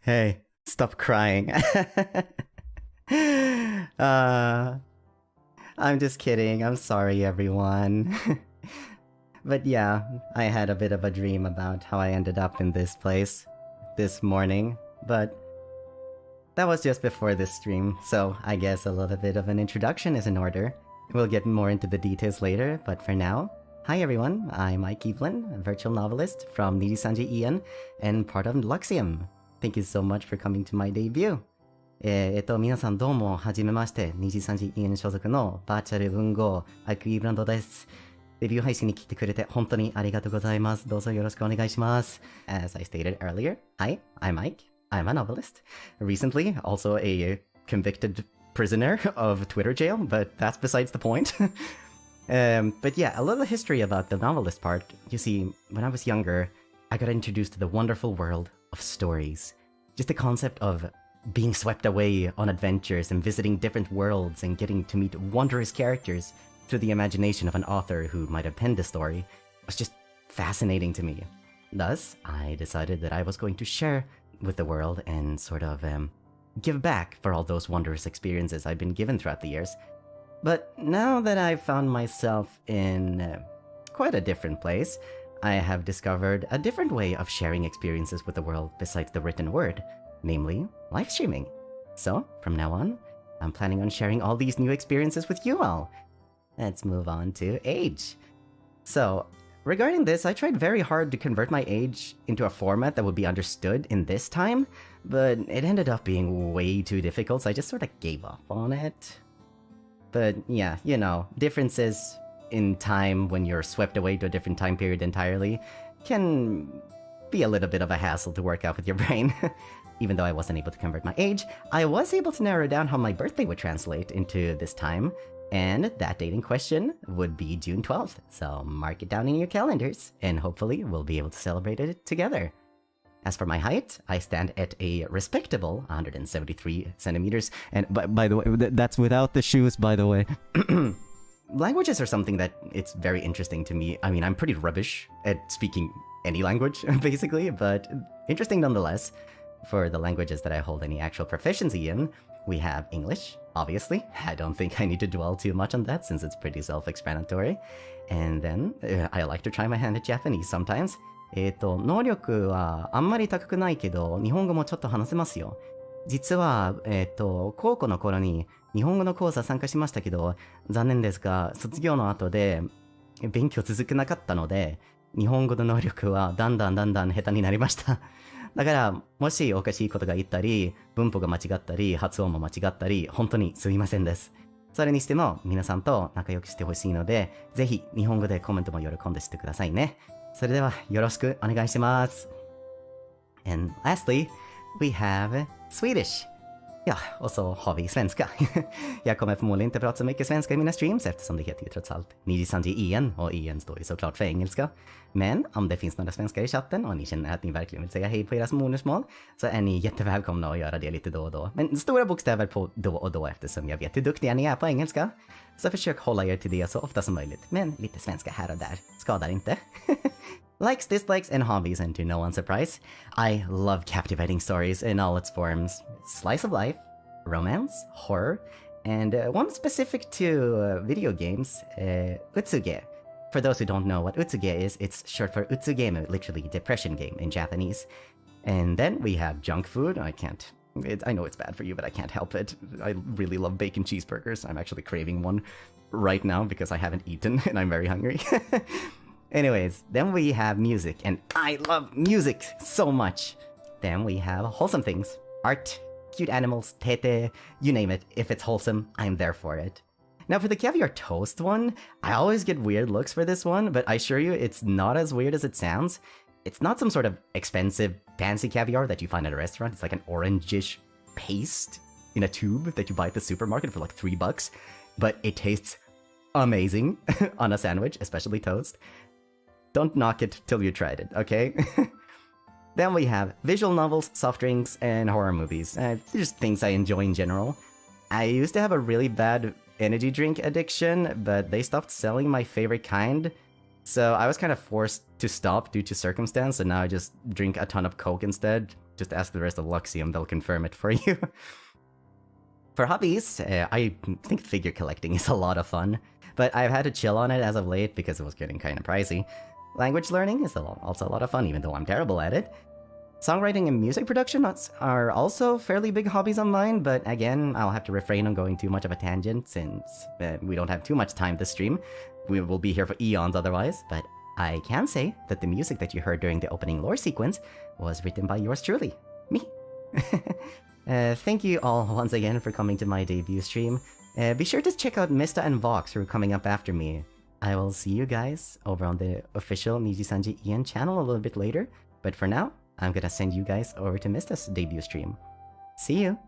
Hey, stop crying. uh, I'm just kidding. I'm sorry, everyone. But yeah, I had a bit of a dream about how I ended up in this place this morning, but that was just before this stream, so I guess a little bit of an introduction is in order. We'll get more into the details later, but for now, hi everyone, I'm Ike Eveland, a virtual novelist from NIJISANJI EN and part of Luxium. Thank you so much for coming to my debut. 皆さんどうもはじめまして、NIJISANJI EN 所属のバーチャル文豪アイクイブランドです。デビュー配信に来てくれて本当にありがとうございます。どうぞよろしくお願いします。As I stated earlier, hi, I'm Ike. I'm a novelist. Recently, also a convicted prisoner of Twitter jail, but that's besides the point. But yeah, a little history about the novelist part. You see, when I was younger, I got introduced to the wonderful world of stories. Just the concept of being swept away on adventures and visiting different worlds and getting to meet wondrous characters through the imagination of an author who might have penned a story was just fascinating to me. Thus, I decided that I was going to share with the world and sort of give back for all those wondrous experiences I've been given throughout the years. But now that I've found myself in quite a different place, I have discovered a different way of sharing experiences with the world besides the written word, namely live streaming. So, from now on, I'm planning on sharing all these new experiences with you all. Let's move on to age. So, regarding this, I tried very hard to convert my age into a format that would be understood in this time, but it ended up being way too difficult, so I just sort of gave up on it. But yeah, you know, differences in time when you're swept away to a different time period entirely can be a little bit of a hassle to work out with your brain. Even though I wasn't able to convert my age, I was able to narrow down how my birthday would translate into this time, and that date in question would be June 12th, so mark it down in your calendars, and hopefully we'll be able to celebrate it together. As for my height, I stand at a respectable 173 centimeters, and by the way, that's without the shoes, by the way. Languages are something that it's very interesting to me. I mean, I'm pretty rubbish at speaking any language, basically, but interesting nonetheless. For the languages that I hold any actual proficiency in, we have English, obviously. I don't think I need to dwell too much on that since it's pretty self-explanatory. And then, I like to try my hand at Japanese sometimes. 能力はあんまり高くないけど、日本語もちょっと話せますよ。実は、高校の頃に日本語の講座参加しましたけど、残念ですが、卒業の後で勉強続けなかったので、日本語の能力はだんだん下手になりました。だから、もしおかしいことが言ったり、文法が間違ったり、発音も間違ったり、本当にすみませんです。それにしても、皆さんと仲良くしてほしいので、ぜひ日本語でコメントも喜んでしてくださいね。それでは、よろしくお願いします。And lastly, we have Swedish. Ja, och så har vi svenska. Jag kommer förmodligen inte prata så mycket svenska i mina streams eftersom det heter ju trots allt NIJISANJIEN och EN står ju såklart för engelska. Men om det finns några svenskar i chatten och ni känner att ni verkligen vill säga hej på deras modersmål så är ni jättevälkomna att göra det lite då och då. Men stora bokstäver på då och då eftersom jag vet hur duktiga ni är på engelska. Så försök hålla er till det så ofta som möjligt. Men lite svenska här och där skadar inte. Likes, dislikes, and hobbies, and to no one's surprise, I love captivating stories in all its forms. Slice of life, romance, horror, and one specific to video games, utsuge. For those who don't know what utsuge is, it's short for utsugemu, literally depression game in Japanese. And then we have junk food. I know it's bad for you, but I can't help it. I really love bacon cheeseburgers. I'm actually craving one right now because I haven't eaten and I'm very hungry. Anyways, then we have music, and I love music so much. Then we have wholesome things, art, cute animals, tete, you name it. If it's wholesome, I'm there for it. Now for the caviar toast one, I always get weird looks for this one, but I assure you it's not as weird as it sounds. It's not some sort of expensive, fancy caviar that you find at a restaurant. It's like an orangish paste in a tube that you buy at the supermarket for like $3, but it tastes amazing on a sandwich, especially toast. Don't knock it till you tried it, okay? Then we have visual novels, soft drinks, and horror movies. Just things I enjoy in general. I used to have a really bad energy drink addiction, but they stopped selling my favorite kind. So I was kind of forced to stop due to circumstance, and now I just drink a ton of Coke instead. Just ask the rest of Luxium, they'll confirm it for you. For hobbies, I think figure collecting is a lot of fun, but I've had to chill on it as of late because it was getting kind of pricey. Language learning is also a lot of fun, even though I'm terrible at it. Songwriting and music production are also fairly big hobbies of mine, but again, I'll have to refrain on going too much of a tangent since we don't have too much time to stream. We will be here for eons otherwise, but I can say that the music that you heard during the opening lore sequence was written by yours truly, me. Thank you all once again for coming to my debut stream. Be sure to check out Mista and Vox who are coming up after me. I will see you guys over on the official NIJISANJIEn channel a little bit later, but for now, I'm gonna send you guys over to Mista's debut stream. See you!